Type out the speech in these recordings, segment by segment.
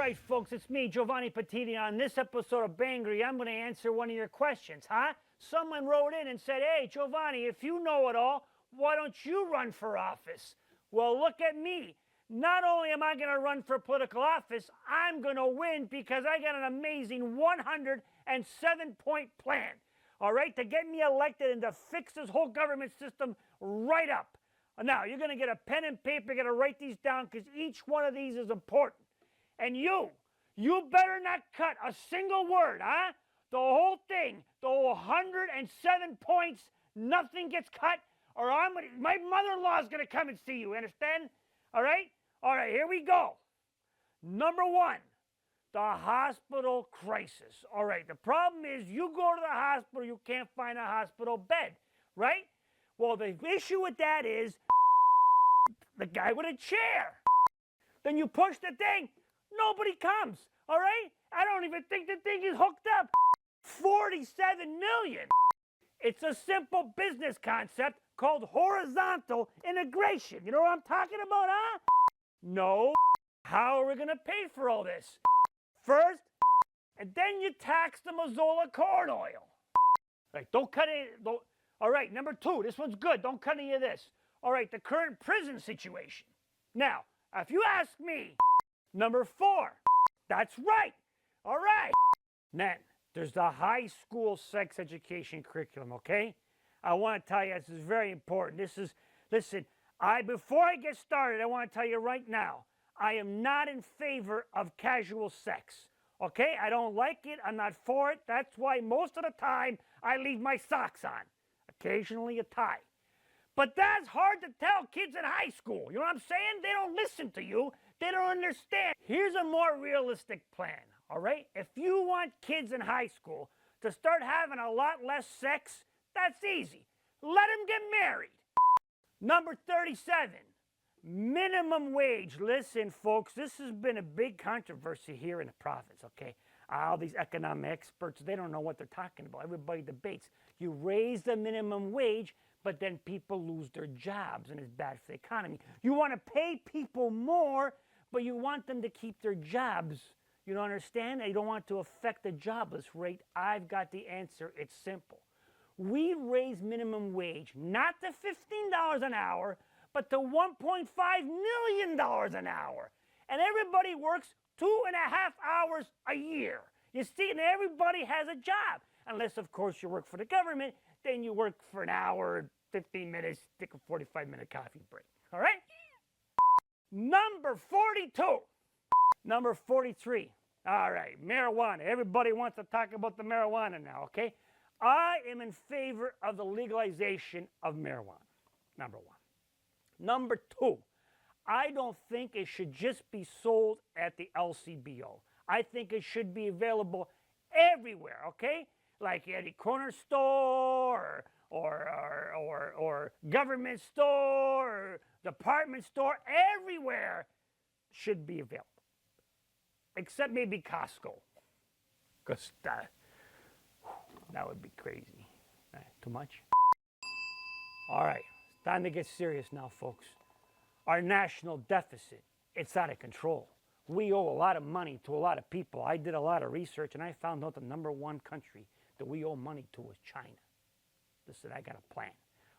right, folks, it's me, Giovanni. On this episode of Bangry, I'm going to answer one of your questions, huh? Someone wrote in and said, hey, Giovanni, if you know it all, why don't you run for office? Well, look at me. Not only am I going to run for political office, I'm going to win because I got an amazing 107-point plan, all right, to get me elected and to fix this whole government system right up. Now, you're going to get a pen and paper, you're going to write these down because each one of these is important. And you better not cut a single word, huh? The whole thing, the 107 points, nothing gets cut, or my mother-in-law is going to come and see you, understand? All right? All right, here we go. Number one, the hospital crisis. All right, the problem is you go to the hospital, you can't find a hospital bed, right? Well, the issue with that is the guy with a chair. Then you push the thing, nobody comes, all right? I don't even think the thing is hooked up. 47 million. It's a simple business concept called horizontal integration. You know what I'm talking about, huh? No. How are we going to pay for all this? First, and then you tax the Mazola corn oil. Right, don't cut it. Don't. All right, number two, this one's good. Don't cut any of this. All right, the current prison situation. Now, if you ask me, number four, that's right. All right. Then, there's the high school sex education curriculum, okay? I want to tell you, this is very important. Listen, before I get started, I want to tell you right now, I am not in favor of casual sex, okay? I don't like it. I'm not for it. That's why most of the time I leave my socks on, occasionally a tie. But that's hard to tell kids in high school. You know what I'm saying? They don't listen to you. They don't understand. Here's a more realistic plan, all right? If you want kids in high school to start having a lot less sex, that's easy. Let them get married. Number 37, minimum wage. Listen, folks, this has been a big controversy here in the province, okay? All these economic experts, they don't know what they're talking about. Everybody debates. You raise the minimum wage, but then people lose their jobs, and it's bad for the economy. You want to pay people more, but you want them to keep their jobs. You don't understand? You don't want to affect the jobless rate. I've got the answer. It's simple. We raise minimum wage, not to $15 an hour, but to $1.5 million an hour. And everybody works 2.5 hours a year. You see, and everybody has a job. Unless, of course, you work for the government, then you work for an hour, 15 minutes, take a 45-minute coffee break. All right? Number 42. Number 43. All right, marijuana. Everybody wants to talk about the marijuana now, okay? I am in favor of the legalization of marijuana, number one. Number two, I don't think it should just be sold at the LCBO. I think it should be available everywhere, okay? Like at a corner store or government store or department store, everywhere should be available. Except maybe Costco, because that would be crazy. Too much? All right, it's time to get serious now, folks. Our national deficit, it's out of control. We owe a lot of money to a lot of people. I did a lot of research, and I found out the number one country that we owe money to is China. Listen, I got a plan.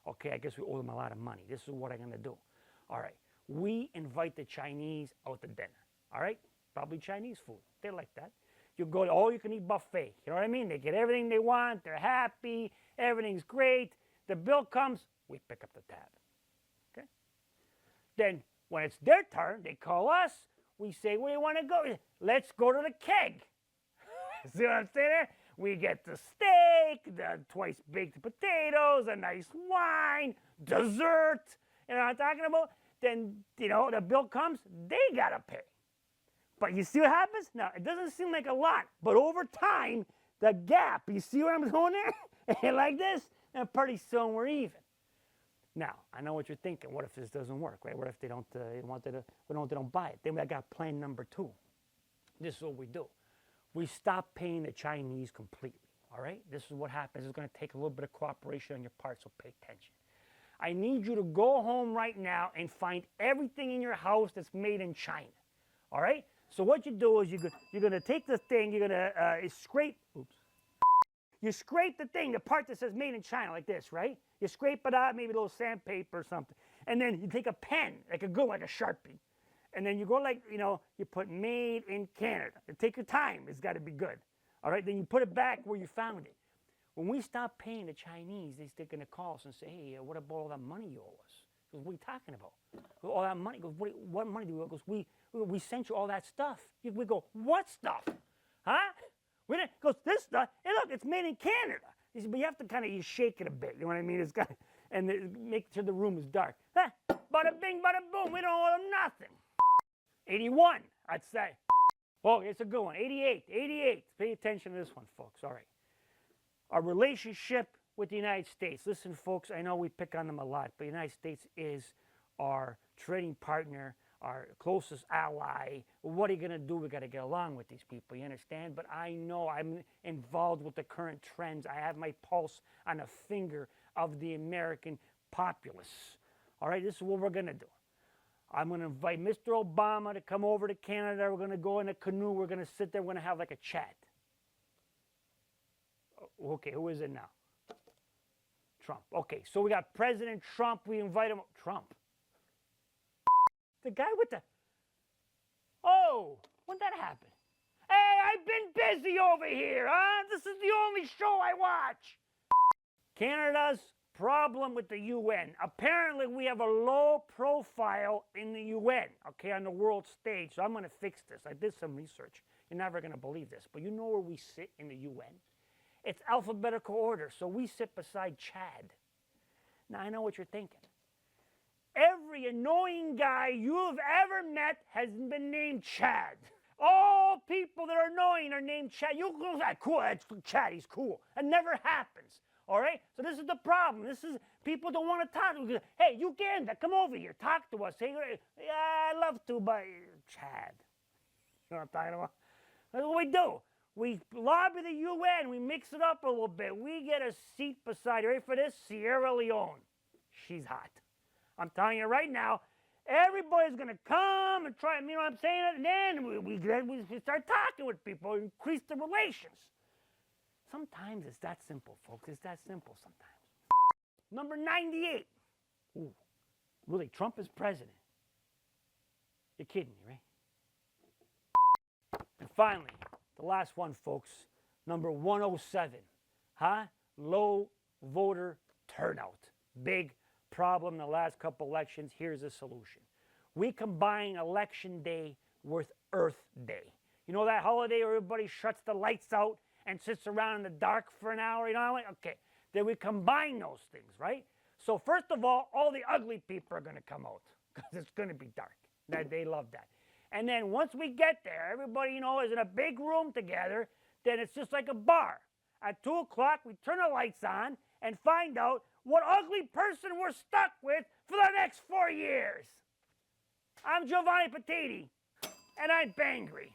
Okay, I guess we owe them a lot of money. This is what I'm going to do. All right, we invite the Chinese out to dinner. All right, probably Chinese food. They like that. You go to all-you-can-eat buffet. You know what I mean? They get everything they want. They're happy. Everything's great. The bill comes. We pick up the tab. Okay? Then when it's their turn, they call us. We say, where do you want to go? Let's go to the keg. See what I'm saying there? We get the steak, the twice-baked potatoes, a nice wine, dessert. You know what I'm talking about? Then, you know, the bill comes. They got to pay. But you see what happens? Now, it doesn't seem like a lot, but over time, the gap, you see where I'm going there? Like this, and pretty soon we're even. Now, I know what you're thinking. What if this doesn't work, right? What if they don't buy it? Then I got plan number two. This is what we do. We stop paying the Chinese completely, all right? This is what happens. It's going to take a little bit of cooperation on your part, so pay attention. I need you to go home right now and find everything in your house that's made in China, all right? So what you do is you're gonna take the thing, you're gonna scrape. Oops. You scrape the thing, the part that says made in China, like this, right? You scrape it out, maybe a little sandpaper or something. And then you take a pen, like a good, like a Sharpie. And then you go like, you put made in Canada. And take your time, it's gotta be good. All right, then you put it back where you found it. When we stop paying the Chinese, they're gonna call us and say, hey, what about all that money you owe us? Goes, what are you talking about? All that money. Goes, what money do you owe? Goes, we sent you all that stuff. We go, what stuff? Huh? We didn't. Goes, this stuff. Hey, look, it's made in Canada. He said, but you have to kind of shake it a bit. You know what I mean? It's got, and make sure the room is dark. Huh? Bada bing, bada boom. We don't owe them nothing. 81, I'd say. Oh, it's a good one. 88. 88. Pay attention to this one, folks. All right. Our relationship with the United States. Listen, folks, I know we pick on them a lot, but the United States is our trading partner, our closest ally. What are you going to do? We got to get along with these people, you understand? But I know I'm involved with the current trends. I have my pulse on the finger of the American populace. All right, this is what we're going to do. I'm going to invite Mr. Obama to come over to Canada. We're going to go in a canoe. We're going to sit there. We're going to have like a chat. Okay, who is it now? Trump. Okay, so we got President Trump. We invite him. Trump. The guy with the... Oh, when'd that happen? Hey, I've been busy over here, huh? This is the only show I watch. Canada's problem with the UN. Apparently, we have a low profile in the UN, okay, on the world stage. So I'm going to fix this. I did some research. You're never going to believe this, but you know where we sit in the UN? It's alphabetical order, so we sit beside Chad. Now, I know what you're thinking. Every annoying guy you've ever met has been named Chad. All people that are annoying are named Chad. You go, that cool, that's Chad, he's cool. It never happens, all right? So this is the problem. This is, people don't want to talk to you. Hey, Uganda, come over here, talk to us. Hey, yeah, I love to, but Chad. You know what I'm talking about? That's what we do. We lobby the UN, we mix it up a little bit. We get a seat beside, ready for this? Sierra Leone. She's hot. I'm telling you right now, everybody's going to come and try, you know what I'm saying? And then we start talking with people, increase the relations. Sometimes it's that simple, folks. It's that simple sometimes. Number 98. Ooh, really, Trump is president. You're kidding me, right? And finally, the last one, folks, number 107. Huh? Low voter turnout. Big problem in the last couple elections. Here's the solution. We combine Election Day with Earth Day. You know that holiday where everybody shuts the lights out and sits around in the dark for an hour? You know, okay. Then we combine those things, right? So first of all the ugly people are going to come out because it's going to be dark. They love that. And then once we get there, everybody, you know, is in a big room together. Then it's just like a bar. At 2 o'clock, we turn the lights on and find out what ugly person we're stuck with for the next 4 years. I'm Giovanni Patiti, and I'm Bangry.